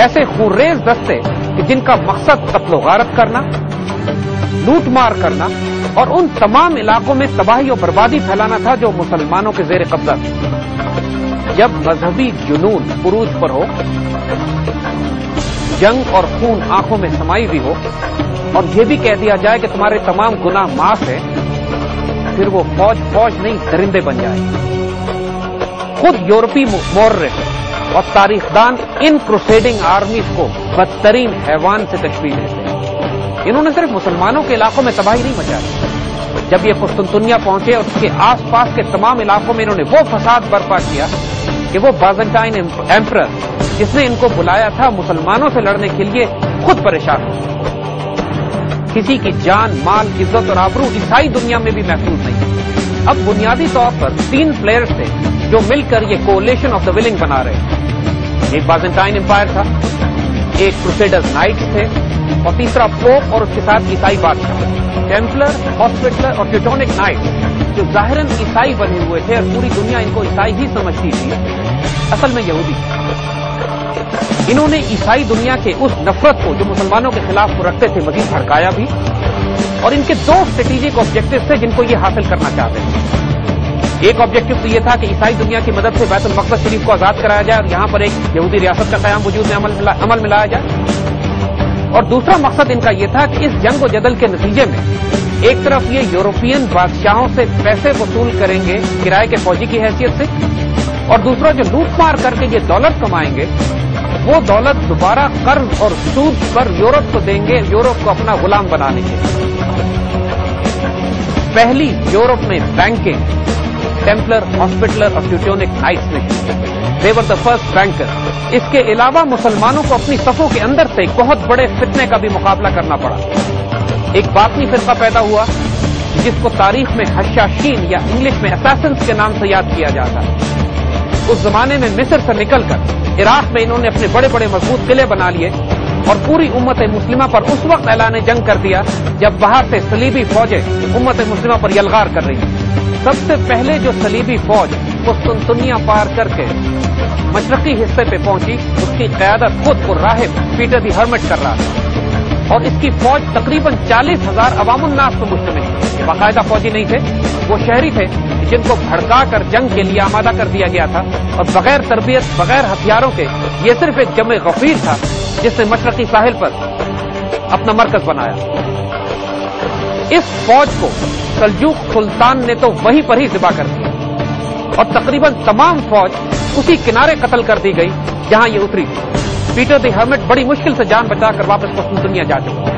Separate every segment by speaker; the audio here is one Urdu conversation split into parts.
Speaker 1: ایسے خونریز دستے کہ جن کا مقصد قتل و غارت کرنا، لوٹ مار کرنا اور ان تمام علاقوں میں تباہی اور بربادی پھیلانا تھا جو مسلمانوں کے زیر قبضہ تھے۔ جب مذہبی جنون عروج پر ہو، جنگ اور خون آنکھوں میں سمائی ہوئی ہو، اور یہ بھی کہہ دیا جائے کہ تمہارے تمام گناہ معاف ہے، پھر وہ فوج نہیں درندے بن جائے۔ خود یورپی مورخ اور تاریخ دان ان کروسیڈنگ آرمیز کو بدترین حیوان سے تشبیہ دیتے ہیں۔ انہوں نے صرف مسلمانوں کے علاقوں میں تباہی نہیں مچائی، جب یہ قسطنطنیہ پہنچے اور اس کے آس پاس کے تمام علاقوں میں انہوں نے وہ فساد برپا کیا کہ وہ بازنٹائن ایمپرر جس نے ان کو بلایا تھا مسلمانوں سے لڑنے کے لیے خود پریشان ہو۔ کسی کی جان، مال، عزت اور آبرو عیسائی دنیا میں بھی محفوظ نہیں۔ اب بنیادی طور پر 3 پلیئرز تھے جو مل کر یہ کولیشن آف دا ولنگ بنا رہے ہیں۔ ایک بازنٹائن امپائر تھا، ایک کروسیڈرز نائٹس تھے، اور تیسرا پوپ اور اس کے ساتھ عیسائی بادشاہ، ٹیمپلر، ہاسپٹلر اور ٹیوٹونک نائٹس، جو ظاہراً عیسائی بنے ہوئے تھے اور پوری دنیا ان کو عیسائی ہی سمجھتی تھی، اصل میں یہودی۔ انہوں نے عیسائی دنیا کے اس نفرت کو جو مسلمانوں کے خلاف وہ رکھتے تھے مزید بھڑکایا بھی، اور ان کے 2 اسٹریٹجک آبجیکٹو تھے جن کو یہ حاصل کرنا چاہتے تھے۔ ایک آبجیکٹو تو یہ تھا کہ عیسائی دنیا کی مدد سے بیت المقدس شریف کو آزاد کرایا جائے اور یہاں پر ایک یہودی ریاست کا قیام وجود میں عمل میں لایا جائے، اور دوسرا مقصد ان کا یہ تھا کہ اس جنگ و جدل کے نتیجے میں ایک طرف یہ یورپین بادشاہوں سے پیسے وصول کریں گے کرائے کے فوجی کی حیثیت سے، اور دوسرا جو لوٹ مار کر کے یہ دولت کمائیں گے وہ دولت دوبارہ قرض اور سود پر یورپ کو دیں گے، یورپ کو اپنا غلام بنانے کے۔ پہلی یورپ میں بینکنگ ٹیمپلر، ہاسپٹلر اور ٹیوٹونک نائٹس نے کی۔ دے ور دا فرسٹ بینکر۔ اس کے علاوہ مسلمانوں کو اپنی صفوں کے اندر سے ایک بہت بڑے فتنے کا بھی مقابلہ کرنا پڑا۔ ایک باطنی فرقہ پیدا ہوا جس کو تاریخ میں حشاشین یا انگلش میں اساسنز کے نام سے یاد کیا جاتا ہے۔ اس زمانے میں مصر سے نکل کر عراق میں انہوں نے اپنے بڑے بڑے مضبوط قلعے بنا لیے اور پوری امت مسلمہ پر اس وقت اعلان جنگ کر دیا جب باہر سے صلیبی فوجیں امت مسلمہ پر یلغار کر رہی تھیں۔ سب سے پہلے جو صلیبی فوج قسطنطنیہ پار کر کے مشرقی حصے پہ پہنچی اس کی قیادت خود راہب پیٹر دی ہرمٹ کر رہا تھا، اور اس کی فوج تقریباً 40,000 عوام الناس پر مشتمل تھی۔ باقاعدہ فوجی نہیں تھے، وہ شہری تھے جن کو بھڑکا کر جنگ کے لیے آمادہ کر دیا گیا تھا، اور بغیر تربیت، بغیر ہتھیاروں کے یہ صرف ایک جمع غفیر تھا جس نے مشرقی ساحل پر اپنا مرکز بنایا۔ اس فوج کو سلجوق سلطان نے تو وہیں پر ہی ذبح کر دیا، اور تقریباً تمام فوج اسی کنارے قتل کر دی گئی جہاں یہ اتری تھی۔ پیٹر دی ہرمٹ بڑی مشکل سے جان بچا کر واپس قسطنطنیہ جا چکا۔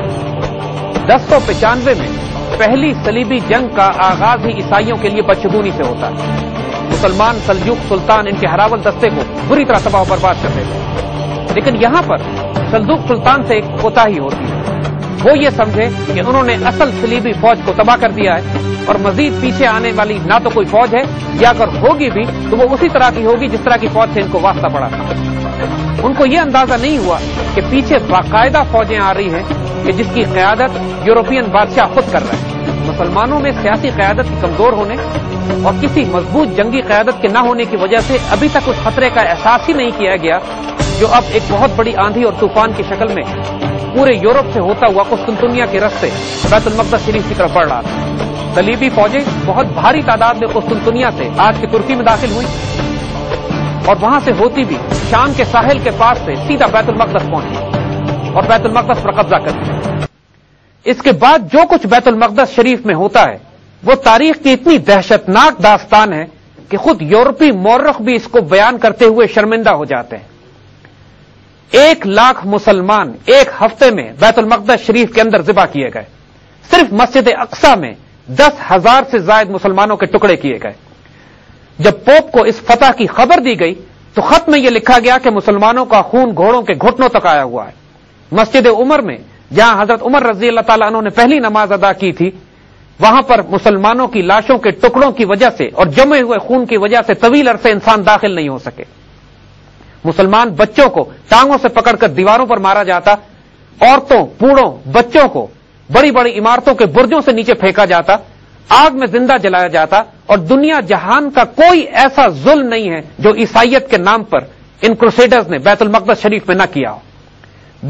Speaker 1: 1095 میں پہلی صلیبی جنگ کا آغاز ہی عیسائیوں کے لیے بدشگونی سے ہوتا ہے۔ مسلمان سلجوق سلطان ان کے ہراول دستے کو بری طرح تباہ و برباد کر دیتے، لیکن یہاں پر سلجوق سلطان سے ایک کوتاہی ہوتی ہے۔ وہ یہ سمجھے کہ انہوں نے اصل صلیبی فوج کو تباہ کر دیا ہے، اور مزید پیچھے آنے والی نہ تو کوئی فوج ہے، یا اگر ہوگی بھی تو وہ اسی طرح کی ہوگی جس طرح کی فوج سے ان کو واسطہ پڑا تھا۔ ان کو یہ اندازہ نہیں ہوا کہ پیچھے باقاعدہ فوجیں آ رہی ہیں کہ جس کی قیادت یورپین بادشاہ خود کر رہے ہیں۔ مسلمانوں میں سیاسی قیادت کی کمزور ہونے اور کسی مضبوط جنگی قیادت کے نہ ہونے کی وجہ سے ابھی تک اس خطرے کا احساس ہی نہیں کیا گیا جو اب ایک بہت بڑی آندھی اور طوفان کی شکل میں پورے یورپ سے ہوتا ہوا قسطنطنیہ کے رستے بیت المقدس شریف کی طرف بڑھ رہا تھا۔ صلیبی فوجیں بہت بھاری تعداد میں قسطنطنیہ سے آج کی ترکی میں داخل ہوئی، اور وہاں سے ہوتی بھی شام کے ساحل کے پاس سے سیدھا بیت المقدس پہنچی اور بیت المقدس پر قبضہ کر لیا۔ اس کے بعد جو کچھ بیت المقدس شریف میں ہوتا ہے وہ تاریخ کی اتنی دہشتناک داستان ہے کہ خود یورپی مورخ بھی اس کو بیان کرتے ہوئے شرمندہ ہو جاتے ہیں۔ 1,00,000 مسلمان ایک ہفتے میں بیت المقدس شریف کے اندر ذبح کیے گئے۔ صرف مسجد اقصی میں 10,000 سے زائد مسلمانوں کے ٹکڑے کیے گئے۔ جب پوپ کو اس فتح کی خبر دی گئی تو خط میں یہ لکھا گیا کہ مسلمانوں کا خون گھوڑوں کے گھٹنوں تک آیا ہوا ہے۔ مسجد عمر میں جہاں حضرت عمر رضی اللہ تعالیٰ عنہ نے پہلی نماز ادا کی تھی، وہاں پر مسلمانوں کی لاشوں کے ٹکڑوں کی وجہ سے اور جمے ہوئے خون کی وجہ سے طویل عرصے انسان داخل نہیں ہو سکے۔ مسلمان بچوں کو ٹانگوں سے پکڑ کر دیواروں پر مارا جاتا، عورتوں، بوڑھوں، بچوں کو بڑی بڑی عمارتوں کے برجوں سے نیچے پھینکا جاتا، آگ میں زندہ جلایا جاتا، اور دنیا جہان کا کوئی ایسا ظلم نہیں ہے جو عیسائیت کے نام پر ان کروسیڈرز نے بیت المقدس شریف میں نہ کیا ہو۔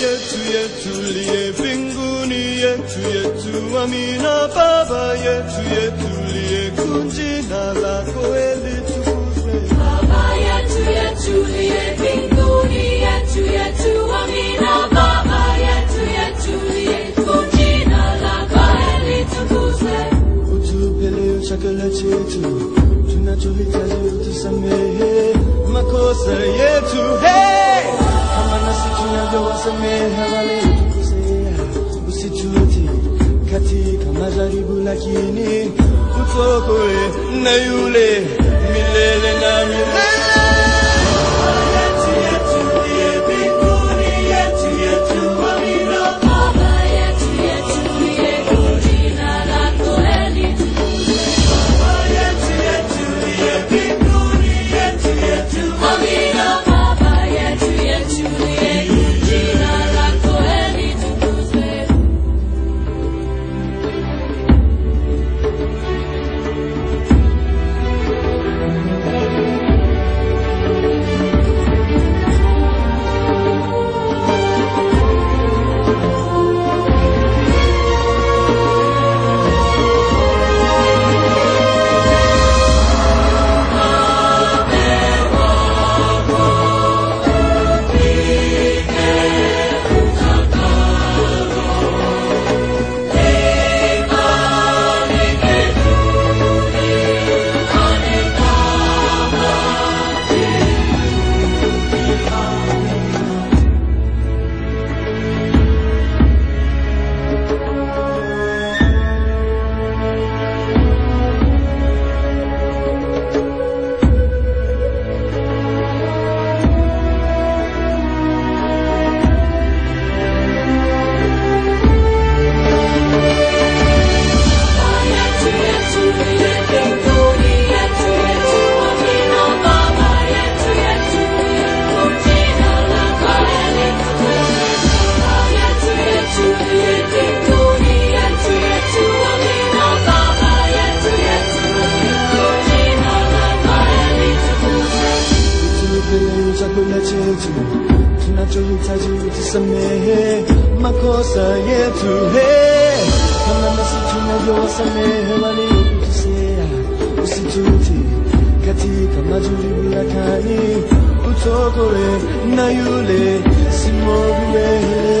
Speaker 2: yetu yetu liye mbinguni, yetu yetu amina. Baba yetu yetu liye jina lako litukuzwe.
Speaker 3: Baba yetu yetu liye mbinguni, yetu yetu amina. Baba yetu yetu liye jina lako litukuzwe.
Speaker 2: Utupe leo chakula chetu, tunachohitaji utusamehe makosa yetu, hey! Kama nasi tunavyowasamehe wale tukosea, usitutie katika majaribu, lakini utuokoe na yule milele na milele. Tunachohitaji utusamehe makosa yetu, hey! Kama nasi tunavyowasamehe waliotukosea, usitutie katika majaribu, lakini utuokoe na yule mwovu milele.